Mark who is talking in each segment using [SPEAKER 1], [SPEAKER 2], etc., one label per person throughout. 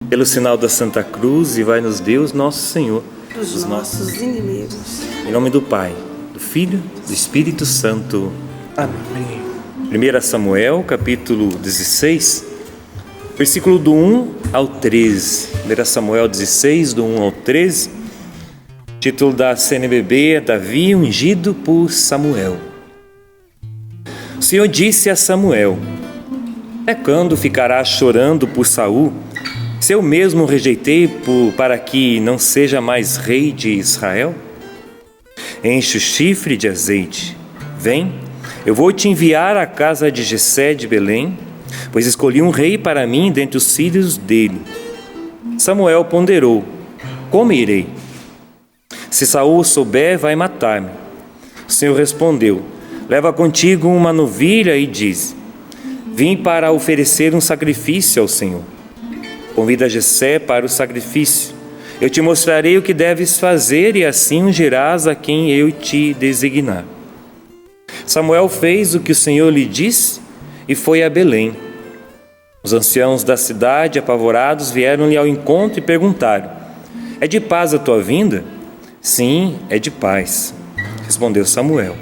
[SPEAKER 1] Pelo sinal da Santa Cruz, e vai-nos Deus, nosso Senhor,
[SPEAKER 2] dos nossos inimigos.
[SPEAKER 1] Em nome do Pai, do Filho, do Espírito Santo.
[SPEAKER 2] Amém.
[SPEAKER 1] 1 Samuel, capítulo 16, versículo do 1 ao 13. 1 Samuel 16, do 1 ao 13. Título da CNBB é Davi ungido por Samuel. O Senhor disse a Samuel: até quando ficarás chorando por Saul, se eu mesmo o rejeitei para que não seja mais rei de Israel? Enche o chifre de azeite. Vem, eu vou te enviar à casa de Jessé de Belém, pois escolhi um rei para mim dentre os filhos dele. Samuel ponderou: como irei? Se Saul souber, vai matar-me. O Senhor respondeu: leva contigo uma novilha e diz: vim para oferecer um sacrifício ao Senhor. Convida Jessé para o sacrifício. Eu te mostrarei o que deves fazer e assim ungirás a quem eu te designar. Samuel fez o que o Senhor lhe disse e foi a Belém. Os anciãos da cidade, apavorados, vieram-lhe ao encontro e perguntaram: é de paz a tua vinda? Sim, é de paz, respondeu Samuel.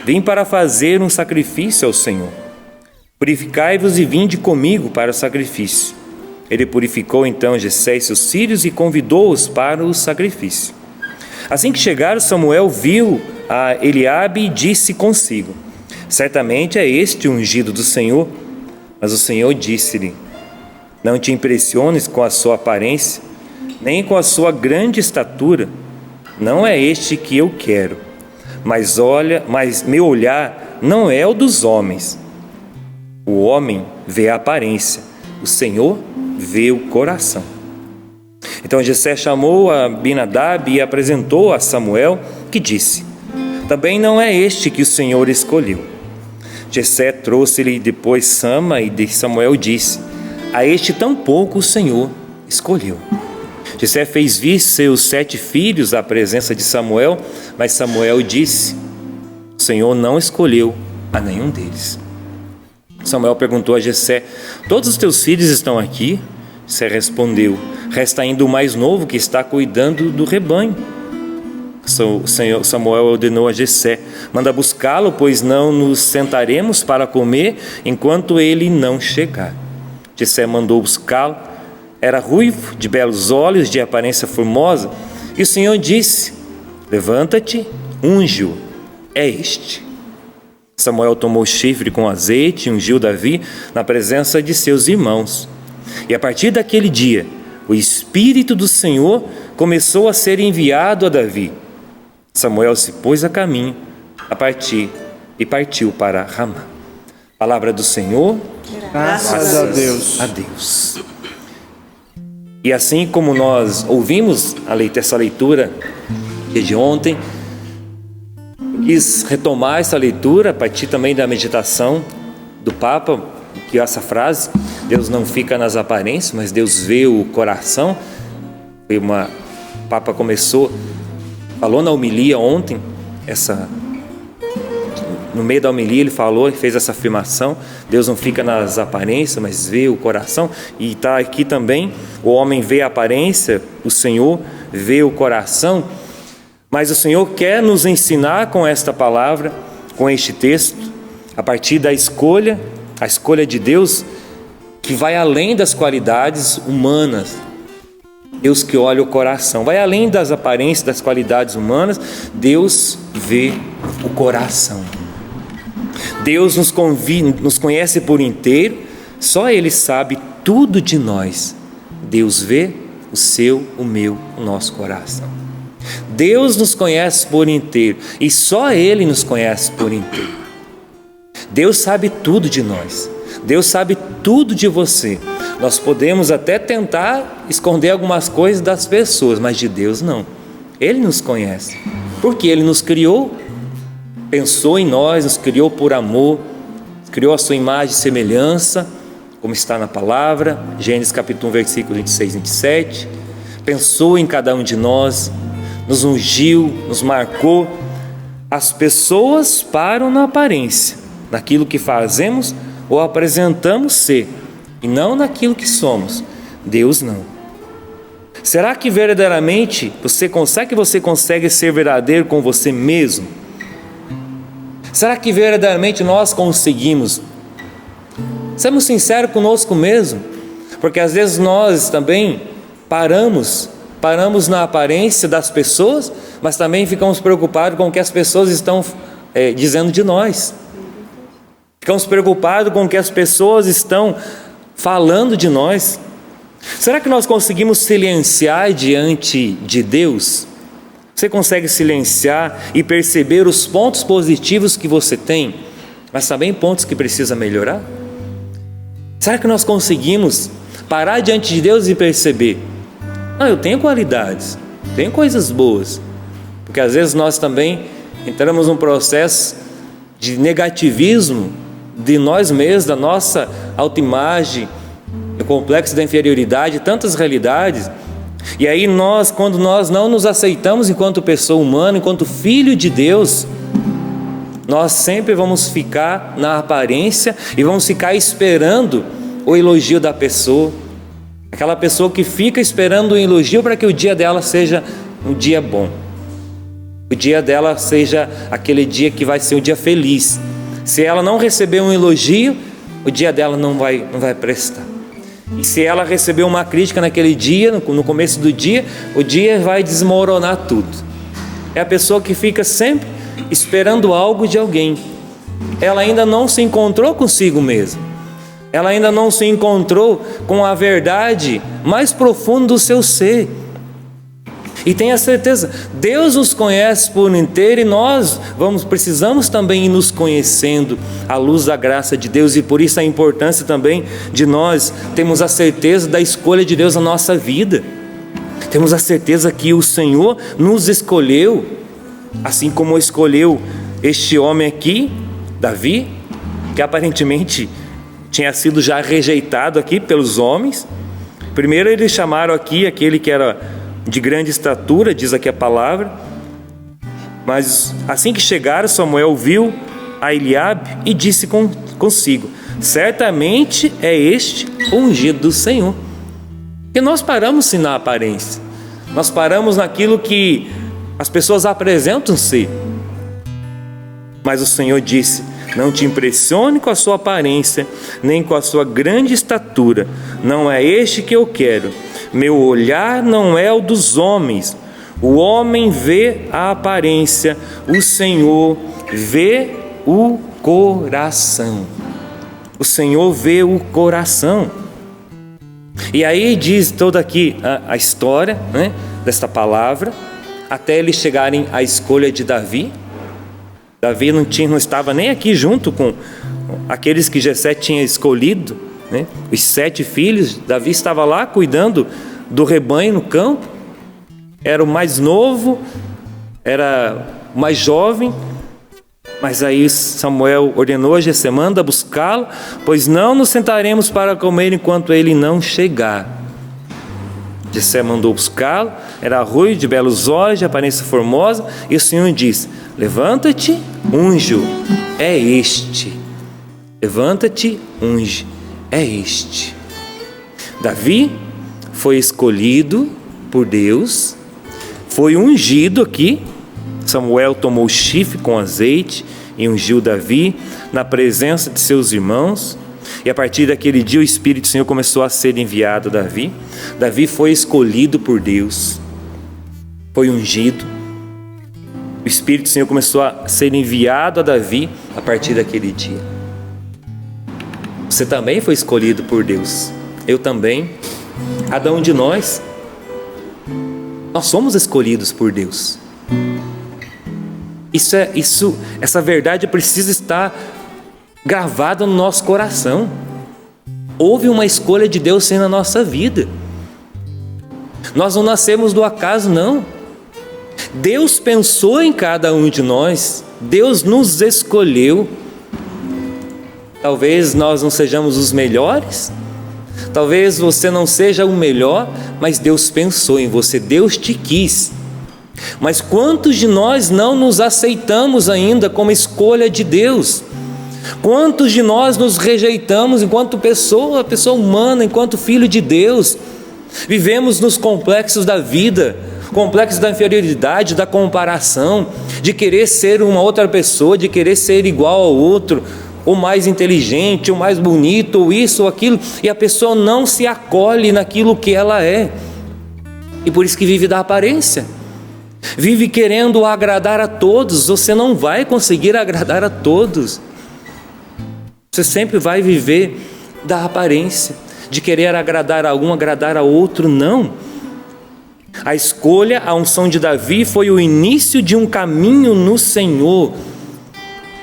[SPEAKER 1] Vim para fazer um sacrifício ao Senhor. Purificai-vos e vinde comigo para o sacrifício. Ele purificou então Jessé e seus filhos e convidou-os para o sacrifício. Assim que chegaram, Samuel viu a Eliabe e disse consigo: certamente é este o ungido do Senhor. Mas o Senhor disse-lhe: não te impressiones com a sua aparência, nem com a sua grande estatura. Não é este que eu quero. Mas meu olhar não é o dos homens. O homem vê a aparência, o Senhor vê o coração. Então Jessé chamou a Abinadab e apresentou a Samuel, que disse: também não é este que o Senhor escolheu. Jessé trouxe-lhe depois Sama e Samuel disse: a este tampouco o Senhor escolheu. Jessé fez vir seus 7 filhos à presença de Samuel, mas Samuel disse: o Senhor não escolheu a nenhum deles. Samuel perguntou a Jessé: todos os teus filhos estão aqui? Jessé respondeu: resta ainda o mais novo que está cuidando do rebanho. Samuel ordenou a Jessé: manda buscá-lo, pois não nos sentaremos para comer enquanto ele não chegar. Jessé mandou buscá-lo. Era ruivo, de belos olhos, de aparência formosa. E o Senhor disse: levanta-te, unge-o, é este. Samuel tomou o chifre com azeite e ungiu Davi na presença de seus irmãos. E a partir daquele dia, o Espírito do Senhor começou a ser enviado a Davi. Samuel se pôs a caminho e partiu para Ramá. Palavra do Senhor.
[SPEAKER 2] Graças a Deus.
[SPEAKER 1] A Deus. E assim como nós ouvimos essa leitura de ontem, quis retomar essa leitura a partir também da meditação do Papa, que é essa frase: Deus não fica nas aparências, mas Deus vê o coração. O Papa falou na homilia ontem, no meio da homilia ele fez essa afirmação: Deus não fica nas aparências, mas vê o coração. E está aqui também: o homem vê a aparência, o Senhor vê o coração. Mas o Senhor quer nos ensinar com esta palavra, com este texto, a partir da escolha, a escolha de Deus, que vai além das qualidades humanas. Deus que olha o coração, vai além das aparências, das qualidades humanas. Deus vê o coração. Deus nos conhece por inteiro, só Ele sabe tudo de nós. Deus vê o seu, o meu, o nosso coração. Deus nos conhece por inteiro e só Ele nos conhece por inteiro. Deus sabe tudo de nós. Deus sabe tudo de você. Nós podemos até tentar esconder algumas coisas das pessoas, mas de Deus não. Ele nos conhece, porque Ele nos criou, pensou em nós, nos criou por amor, criou a sua imagem e semelhança, como está na palavra, Gênesis capítulo 1, versículo 26 e 27. Pensou em cada um de nós, nos ungiu, nos marcou. As pessoas param na aparência, naquilo que fazemos ou apresentamos ser, e não naquilo que somos. Deus não. Será que verdadeiramente você consegue ser verdadeiro com você mesmo? Será que verdadeiramente nós conseguimos? Sermos sinceros conosco mesmo, porque às vezes nós também paramos na aparência das pessoas, mas também ficamos preocupados com o que as pessoas estão dizendo de nós. Ficamos preocupados com o que as pessoas estão falando de nós. Será que nós conseguimos silenciar diante de Deus? Você consegue silenciar e perceber os pontos positivos que você tem, mas também pontos que precisa melhorar? Será que nós conseguimos parar diante de Deus e perceber: eu tenho qualidades, tenho coisas boas? Porque às vezes nós também entramos num processo de negativismo de nós mesmos, da nossa autoimagem, do complexo da inferioridade, tantas realidades. E aí quando nós não nos aceitamos enquanto pessoa humana, enquanto filho de Deus, nós sempre vamos ficar na aparência e vamos ficar esperando o elogio da pessoa. Aquela pessoa que fica esperando um elogio para que o dia dela seja um dia bom, o dia dela seja aquele dia que vai ser um dia feliz. Se ela não receber um elogio, o dia dela não vai prestar. E se ela receber uma crítica naquele dia, no começo do dia, o dia vai desmoronar tudo. É a pessoa que fica sempre esperando algo de alguém. Ela ainda não se encontrou consigo mesma. Ela ainda não se encontrou com a verdade mais profunda do seu ser. E tenha certeza, Deus nos conhece por inteiro e nós precisamos também ir nos conhecendo à luz da graça de Deus. E por isso a importância também de nós termos a certeza da escolha de Deus na nossa vida. Temos a certeza que o Senhor nos escolheu, assim como escolheu este homem aqui, Davi, que aparentemente tinha sido já rejeitado aqui pelos homens. Primeiro eles chamaram aqui aquele que era de grande estatura, diz aqui a palavra, mas assim que chegaram, Samuel viu a Eliabe e disse consigo: certamente é este o ungido do Senhor. E nós paramos-se na aparência, nós paramos naquilo que as pessoas apresentam ser, mas o Senhor disse: não te impressione com a sua aparência, nem com a sua grande estatura, não é este que eu quero. Meu olhar não é o dos homens. O homem vê a aparência, o Senhor vê o coração. O Senhor vê o coração. E aí diz toda aqui a história, né, desta palavra, até eles chegarem à escolha de Davi. Davi não estava nem aqui junto com aqueles que Jessé tinha escolhido, né? Os 7 filhos. Davi estava lá cuidando do rebanho no campo. Era o mais novo, era o mais jovem. Mas aí Samuel ordenou a Jessé: manda buscá-lo, pois não nos sentaremos para comer enquanto ele não chegar. Jessé mandou buscá-lo. Era ruivo, de belos olhos, de aparência formosa. E o Senhor disse: levanta-te, unge-o, é este. Levanta-te, unge, é este. Davi foi escolhido por Deus, foi ungido aqui. Samuel tomou o chifre com azeite e ungiu Davi na presença de seus irmãos. E a partir daquele dia o Espírito do Senhor começou a ser enviado a Davi. Davi foi escolhido por Deus, foi ungido. O Espírito do Senhor começou a ser enviado a Davi a partir daquele dia. Você também foi escolhido por Deus. Eu também. Cada um de nós. Nós somos escolhidos por Deus. Essa verdade precisa estar gravada no nosso coração. Houve uma escolha de Deus sendo a nossa vida. Nós não nascemos do acaso, não. Deus pensou em cada um de nós. Deus nos escolheu. Talvez nós não sejamos os melhores, talvez você não seja o melhor, mas Deus pensou em você, Deus te quis. Mas quantos de nós não nos aceitamos ainda como escolha de Deus? Quantos de nós nos rejeitamos enquanto pessoa humana, enquanto filho de Deus? Vivemos nos complexos da vida, complexos da inferioridade, da comparação, de querer ser uma outra pessoa, de querer ser igual ao outro, ou mais inteligente, ou mais bonito, ou isso ou aquilo, e a pessoa não se acolhe naquilo que ela é. E por isso que vive da aparência, vive querendo agradar a todos. Você não vai conseguir agradar a todos. Você sempre vai viver da aparência, de querer agradar a um, agradar a outro. Não. A escolha, a unção de Davi foi o início de um caminho no Senhor.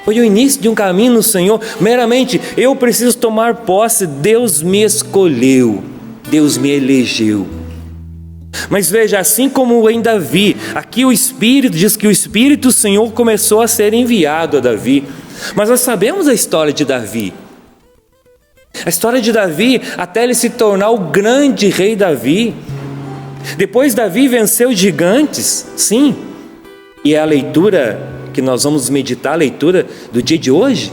[SPEAKER 1] Foi o início de um caminho no Senhor. Meramente, eu preciso tomar posse. Deus me escolheu, Deus me elegeu. Mas veja, assim como em Davi, aqui o Espírito diz que o Espírito do Senhor começou a ser enviado a Davi. Mas nós sabemos a história de Davi. A história de Davi até ele se tornar o grande rei Davi. Depois Davi venceu gigantes, sim. E é a leitura que nós vamos meditar, a leitura do dia de hoje.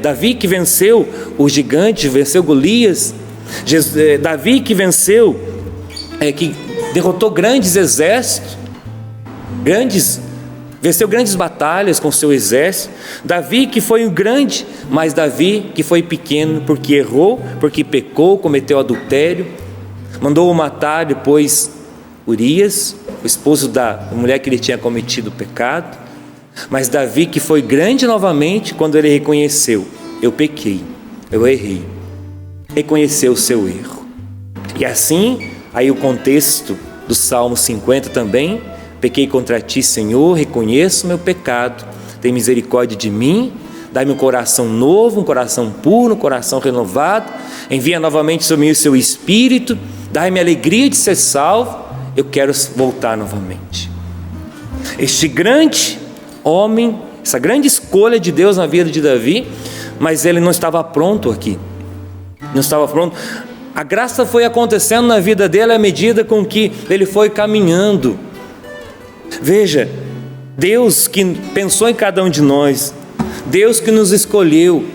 [SPEAKER 1] Davi que venceu o gigante, venceu Golias. Davi que venceu, que derrotou grandes exércitos, venceu grandes batalhas com seu exército. Davi que foi um grande, mas Davi que foi pequeno, porque errou, porque pecou, cometeu adultério, mandou matar depois Urias, o esposo da mulher que ele tinha cometido o pecado. Mas Davi que foi grande novamente quando ele reconheceu: eu pequei, eu errei, reconheceu o seu erro. E assim, aí o contexto do Salmo 50 também: pequei contra ti, Senhor, reconheço o meu pecado, tem misericórdia de mim, dai-me um coração novo, um coração puro, um coração renovado, envia novamente sobre mim o seu Espírito, dai-me a alegria de ser salvo, eu quero voltar novamente. Este grande homem, essa grande escolha de Deus na vida de Davi, mas ele não estava pronto aqui, não estava pronto. A graça foi acontecendo na vida dele à medida com que ele foi caminhando. Veja, Deus que pensou em cada um de nós, Deus que nos escolheu.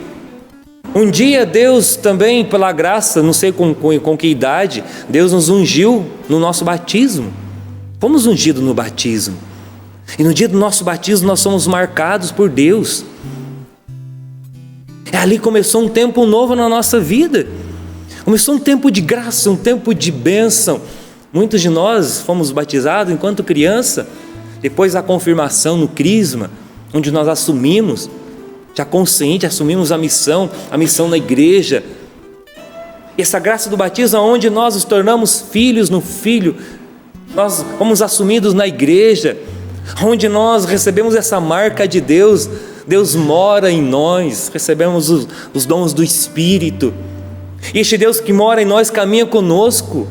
[SPEAKER 1] Um dia Deus também, pela graça, não sei com que idade, Deus nos ungiu no nosso batismo. Fomos ungidos no batismo. E no dia do nosso batismo nós somos marcados por Deus. E ali começou um tempo novo na nossa vida. Começou um tempo de graça, um tempo de bênção. Muitos de nós fomos batizados enquanto criança, depois da confirmação no crisma, onde nós assumimos, já consciente, assumimos a missão na igreja. E essa graça do batismo, onde nós nos tornamos filhos no Filho, nós fomos assumidos na igreja, onde nós recebemos essa marca de Deus, Deus mora em nós, recebemos os dons do Espírito. E este Deus que mora em nós caminha conosco.